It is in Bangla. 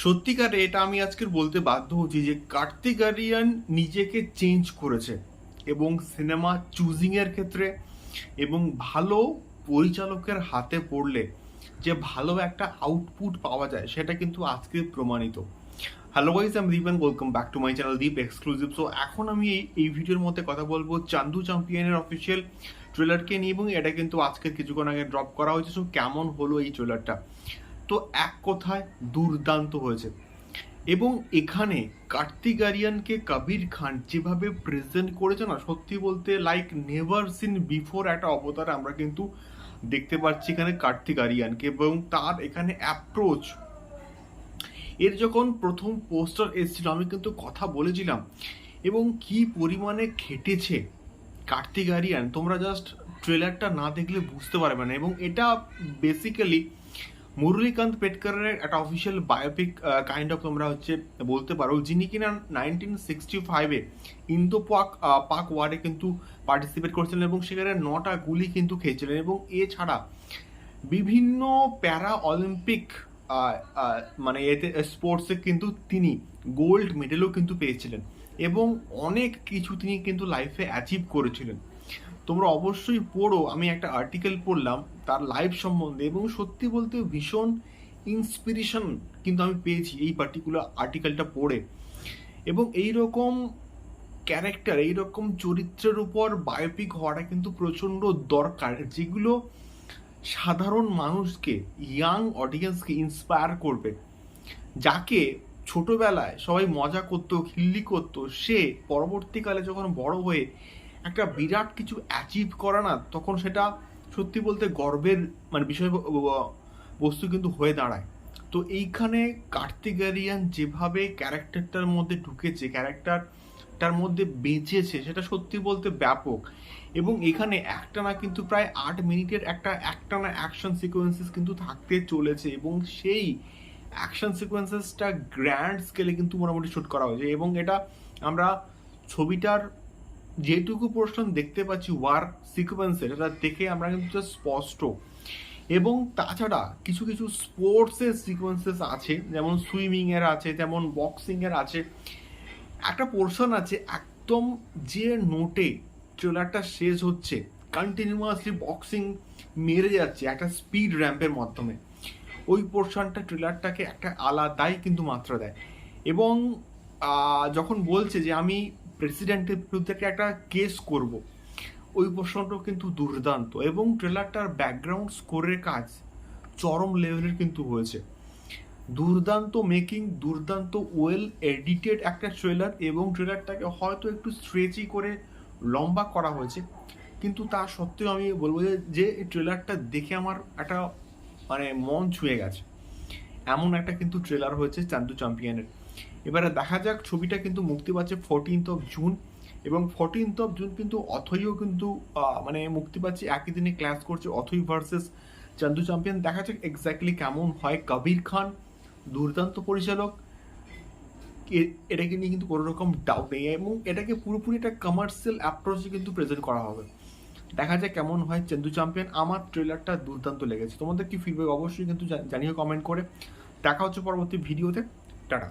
সত্যিকারে এটা আমি আজকে বলতে বাধ্য হচ্ছি যে কার্তিক আরিয়ান নিজেকে চেঞ্জ করেছে এবং সিনেমা চুজিং এর ক্ষেত্রে এবং ভালো পরিচালকের হাতে পড়লে যে ভালো একটা আউটপুট পাওয়া যায় সেটা কিন্তু আজকে প্রমাণিত। হ্যালো গাইস, আমি Deep and welcome back to my channel Deep exclusive. So এখন আমি এই ভিডিওর মধ্যে কথা বলবো চান্দু চ্যাম্পিয়নের অফিসিয়াল ট্রেলারকে নিয়ে, এবং এটা কিন্তু আজকে কিছুক্ষণ আগে ড্রপ করা হয়েছে। সো কেমন হলো এই ট্রেলারটা? তো এক কথায় দুর্দান্ত হয়েছে। এবং এখানে কার্তিক আরিয়ানকে কবির খান যেভাবে প্রেজেন্ট করেছে না, সত্যি বলতে লাইক নেভার সিন বিফোর একটা অবতার আমরা কিন্তু দেখতে পাচ্ছি এখানে কার্তিক আরিয়ানকে, এবং তার এখানে অ্যাপ্রোচ। এর যখন প্রথম পোস্টার এসেছিল আমি কিন্তু কথা বলেছিলাম, এবং কি পরিমাণে খেটেছে কার্তিক আরিয়ান তোমরা জাস্ট ট্রেলারটা না দেখলে বুঝতে পারবে না। এবং এটা বেসিক্যালি মুরলীকান্ত পেটকারের একটা অফিসিয়াল বায়োপিক কাইন্ড অফ তোমরা বলতে পারো, যিনি কিনা 1965-এ ইন্দো পাক ওয়ারে কিন্তু পার্টিসিপেট করেছিলেন এবং সেখানে 9টা গুলি কিন্তু খেয়েছিলেন। এবং এছাড়া বিভিন্ন প্যারা অলিম্পিক মানে এতে স্পোর্টসে কিন্তু তিনি গোল্ড মেডেলও কিন্তু পেয়েছিলেন, এবং অনেক কিছু তিনি কিন্তু লাইফে অ্যাচিভ করেছিলেন। তোমরা অবশ্যই পড়ো, আমি একটা আর্টিকেল পড়লাম তার লাইফ সম্বন্ধে, এবং সত্যি বলতে ভীষণ ইন্সপিরেশন কিন্তু আমি পেয়েছি এই পার্টিকুলার আর্টিকেলটা পড়ে। এবং এইরকম ক্যারেক্টার, এইরকম চরিত্রের উপর বায়োপিক হওয়াটা কিন্তু প্রচণ্ড দরকার, যেগুলো সাধারণ মানুষকে, ইয়াং অডিয়েন্সকে ইন্সপায়ার করবে। যাকে ছোটবেলায় সবাই মজা করতো, খিল্লি করতো, সে পরবর্তীকালে যখন বড় হয়ে একটা বিরাট কিছু অ্যাচিভ করে না, তখন সেটা সত্যি বলতে গর্বের বিষয় বস্তু কিন্তু হয়ে দাঁড়ায়। তো এইখানে কার্তিক আরিয়ান যেভাবে ক্যারেক্টারটার মধ্যে ঢুকেছে, ক্যারেক্টারটার মধ্যে বেঁচেছে, সেটা সত্যি বলতে ব্যাপক। এবং এখানে একটানা কিন্তু প্রায় 8 মিনিটের একটানা অ্যাকশন সিকোয়েন্সেস কিন্তু থাকতে চলেছে, এবং সেই অ্যাকশন সিকোয়েন্সেসটা গ্র্যান্ড স্কেলে কিন্তু মোটামুটি শ্যুট করা হয়েছে। এবং এটা আমরা ছবিটার যেটুকু পোর্শন দেখতে পাচ্ছি ওয়ার সিকোয়েন্সের, এটা দেখে আমরা কিন্তু স্পষ্ট। এবং তাছাড়া কিছু কিছু স্পোর্টসের সিকোয়েন্সেস আছে, যেমন সুইমিংয়ের আছে, যেমন বক্সিংয়ের আছে। একটা পোর্শন আছে একদম যে নোটে ট্রেলারটা শেষ হচ্ছে, কন্টিনিউয়াসলি বক্সিং মেরে যাচ্ছে একটা স্পিড র্যাম্পের মাধ্যমে। ওই পোর্শনটা ট্রেলারটাকে একটা আলাদাই কিন্তু মাত্রা দেয়। এবং যখন বলছে যে আমি প্রেসিডেন্টের বিরুদ্ধে একটা কেস করব, ওই পোর্শনটাও কিন্তু দুর্দান্ত। এবং ট্রেলারটার ব্যাকগ্রাউন্ড স্কোরের কাজ চরম লেভেলের কিন্তু হয়েছে। দুর্দান্ত মেকিং, দুর্দান্ত ওয়েল এডিটেড একটা ট্রেলার। এবং ট্রেলারটাকে হয়তো একটু স্ট্রেচি করে লম্বা করা হয়েছে, কিন্তু তা সত্ত্বেও আমি বলবো যে এই ট্রেলারটা দেখে আমার একটা মন ছুঁয়ে গেছে। এমন একটা কিন্তু ট্রেলার হয়েছে চান্দু চ্যাম্পিয়নের। এবারে দেখা যাক, ছবিটা কিন্তু মুক্তি পাচ্ছে 14th জুন, এবং 14th জুন কিন্তু অথইও কিন্তু মুক্তি পাচ্ছে, একই দিনে ক্লাস করছে অথই ভার্সেস চান্দু চ্যাম্পিয়ন। দেখা যাক এক্স্যাক্টলি কেমন হয়। কবির খান দুর্দান্ত পরিচালক, এটাকে নিয়ে কিন্তু কোনো রকম ডাউট নেই, এবং এটাকে পুরোপুরি একটা কমার্শিয়াল অ্যাপ্রোচে কিন্তু প্রেজেন্ট করা হবে। দেখা যায় কেমন হয় চান্দু চ্যাম্পিয়ন। আমার ট্রেলারটা দুর্দান্ত লেগেছে। তোমাদের কি ফিডব্যাক অবশ্যই কিন্তু জানিও কমেন্ট করে। দেখা হচ্ছে পরবর্তী ভিডিওতে। টাটা।